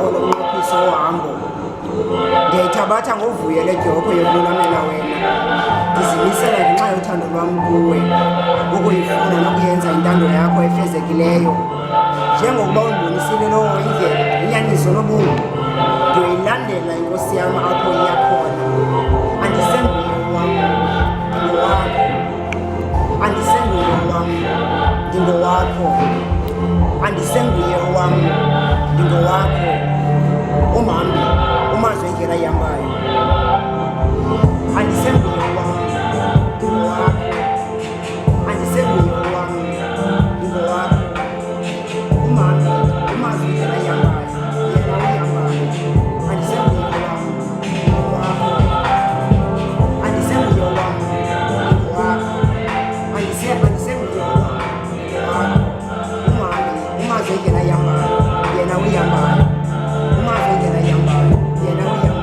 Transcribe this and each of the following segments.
ngawo lo mnqophiso wohambo. Ndiyayithabatha ngovuyo le dyopho yokululamela wena. Ndizimisela ngenxa yothando lwam kuwe ukuyifuna nokuyenza intando yakho efezekileyo. Njengokuba undibonisile lowo indlela, inyaniso nobungu, ndiyoyilandela inkosi yam apho iya khona. Andisenguye wam, ndingowakho. Andisenguye wam, ndingowakho. Andisenguye wam, ndingowakho. Umhambi umazi indlela ihambayo. Andisenguye wam, ndingowakho. Andisenguye wam, ndingowakho. Umhambi umazi indlela ihambayo, yena uyihambayo. Andisenguye wam, ndingowakho. Andisenguye wam, ndingowakho. Andisenguye wam, ndingowakho. Umhambi umazi indlela ihambayo, yena uyihambayo. Umazi indlela ihambayo, yena uyihambayo.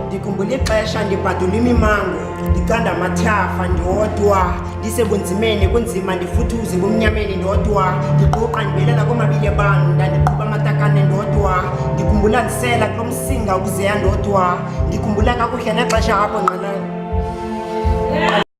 Ndikhumbula ixesha ndibhadula imimango, ndicanda amathafa ndodwa, ndisebunzimeni kunzima ndifuthuze bumnyameni ndodwa, ndiquqa ndibelela komabili abantu, ndandiqhuba amatakane ndodwa. Ndikhumbula ndisela kulo msinga ukuzeya ndodwa, ndikhumbula kakuhle nexesha apho nqala